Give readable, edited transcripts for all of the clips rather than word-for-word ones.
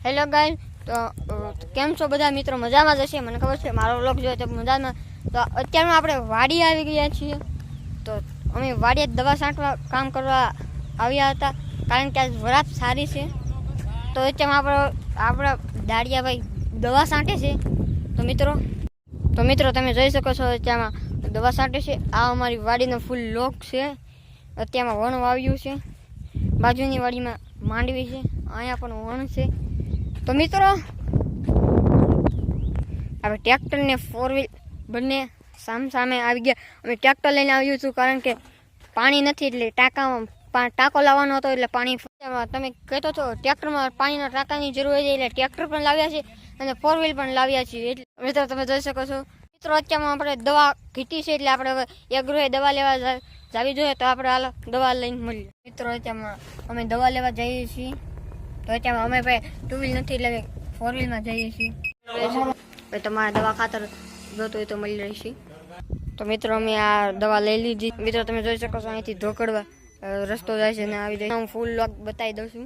Hello guys, તો કેમ છો બધા મિત્રો? મજામાં જ હશે, મને ખબર છે. મારો વ્લોગ જોયો તો મજામાં. તો અત્યારમાં આપણે વાડી આવી ગયા છીએ. તો અમે વાડીએ દવા છાંટવા કામ કરવા આવ્યા હતા, કારણ કે આજ વરાપ સારી છે. તો અત્યારમાં આપણા દાડિયાભાઈ દવા છાંટે છે. તો મિત્રો તમે જોઈ શકો છો, અત્યારમાં દવા છાંટે છે. આ અમારી વાડીનો ફૂલ લોક છે. અત્યારમાં વણ વાવ્યું છે. બાજુની વાડીમાં માંડવી છે, અહીંયા પણ વણ છે. તો મિત્રો આપણે ટ્રેક્ટર ને 4 વ્હીલ બંને સામે આવી ગયા. અમે ટ્રેક્ટર લઈને આવ્યું છું, કારણ કે પાણી નથી, એટલે ટાંકો લાવવાનો હતો, એટલે પાણી તમે કહેતો છો ટ્રેક્ટરમાં પાણીના ટાંકાની જરૂર હોય છે, એટલે ટ્રેક્ટર પણ લાવ્યા છે અને 4 વ્હીલ પણ લાવ્યા છીએ. એટલે મિત્રો તમે જોઈ શકો છો. મિત્રો અત્યારમાં આપણે દવા ઘીટી છે, એટલે આપણે હવે એક ગૃહે દવા લેવા જાવી જોઈએ. તો આપણે હાલ દવા લઈને મળીએ. મિત્રો અત્યારમાં અમે દવા લેવા જઈએ છીએ. તો અત્યારમાં અમે ભાઈ 2 વ્હીલ નથી, એટલે 4 વ્હીલમાં જઈએ છીએ. તમારે દવા ખાતર જોતું હોય તો મળી રહેશે. તો મિત્રો અમે આ દવા લઈ લીધી. મિત્રો તમે જોઈ શકો છો, અહીંથી ધોકડવા રસ્તો જાય છે ને આવી જાય. હું ફૂલ લોક બતાવી દઉં છું.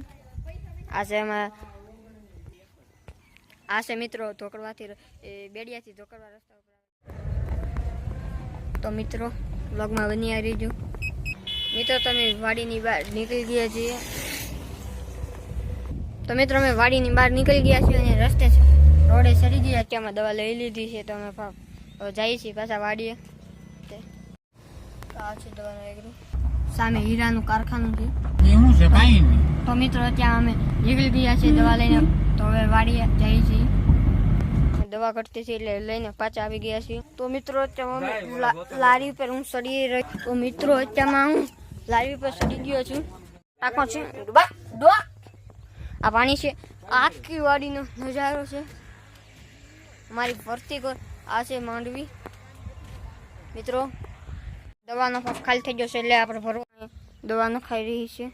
આ છે મિત્રો ધોકડવાથી બેડિયાથી ધોકડવા રસ્તા ઉપર. તો મિત્રો વ્લોગમાં બની આવી રહીજો. મિત્રો તમે વાડીની બહાર નીકળી ગયા છીએ. તો મિત્રો અમે વાડીની બહાર નીકળી ગયા છીએ અને રસ્તે રોડે ચડી ગયા. અત્યારમાં દવા લઈ લીધી છે, તો અમે જઈએ છીએ પાછા વાડીએ. આ છે દવાનો એગ્રો, સામે હીરાનું કારખાનું છે. તો મિત્રો ત્યાં અમે નીકળી ગયા છીએ દવા લઈને. તો હવે વાડીએ જઈએ છીએ. દવા ઘટતી છે એટલે લઈને પાછા આવી ગયા છીએ. તો મિત્રો અત્યારમાં લારી ઉપર હું ચડી રહી. તો મિત્રો અત્યારમાં હું લારી ઉપર ચડી ગયો છું. ટાંકો છે, આ પાણી છે. આખી વાડીનો નજારો છે. અમારી ફરતી આ છે માંડવી. મિત્રો દવાનો ખાલી થઈ ગયો છે, એટલે આપણે ભરવા દવા નખાઈ રહી છે.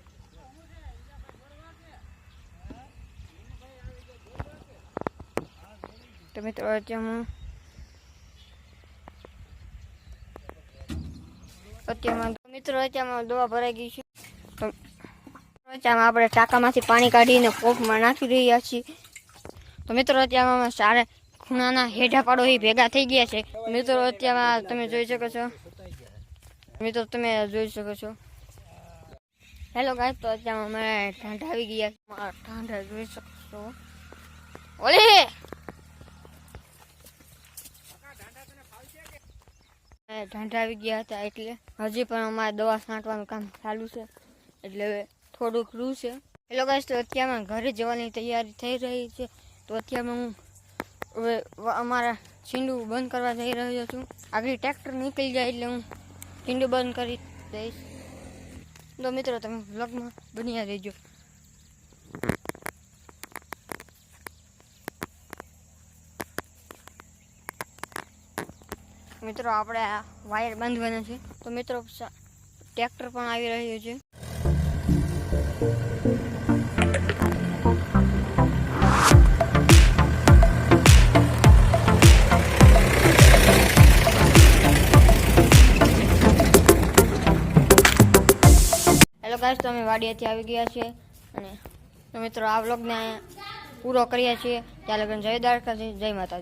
તો મિત્રો અત્યારમાં દવા ભરાઈ ગઈ છે. તો અત્યારમાં આપણે ટાંકામાંથી પાણી કાઢીને કોપમાં નાખી રહ્યા છીએ. તો મિત્રો અત્યારમાં સારા ખૂણાના હેઠા પાડો ભેગા થઈ ગયા છે. મિત્રો અત્યારમાં તમે જોઈ શકો છો. હેલો ગાઈસ, તો અત્યારમાં અમે ઠાંઠા આવી ગયા. ઠાંઠા જોઈ શકશો. ઠાંઠા આવી ગયા હતા, એટલે હજી પણ અમારે દવા છાંટવાનું કામ ચાલુ છે, એટલે થોડુંક રૂ છે. હેલો ગાઈસ, તો અત્યારમાં ઘરે જવાની તૈયારી થઈ રહી છે. તો અત્યારમાં હું હવે અમારા છીંડું બંધ કરવા જઈ રહ્યો છું. આગળ ટ્રેક્ટર નીકળી જાય એટલે હું છીંડું બંધ કરી દઈશ. તો મિત્રો તમે વ્લોગમાં બન્યા રહેજો. મિત્રો આપણે આ વાયર બાંધવાના છે. તો મિત્રો ટ્રેક્ટર પણ આવી રહ્યું છે. હેલો ગાઈસ, તો અમે વાડીએથી આવી ગયા છીએ. અને તો મિત્રો આ વ્લોગને પૂરો કર્યા છીએ. ત્યાં લગન જય દ્વારકાજી, જય માતાજી.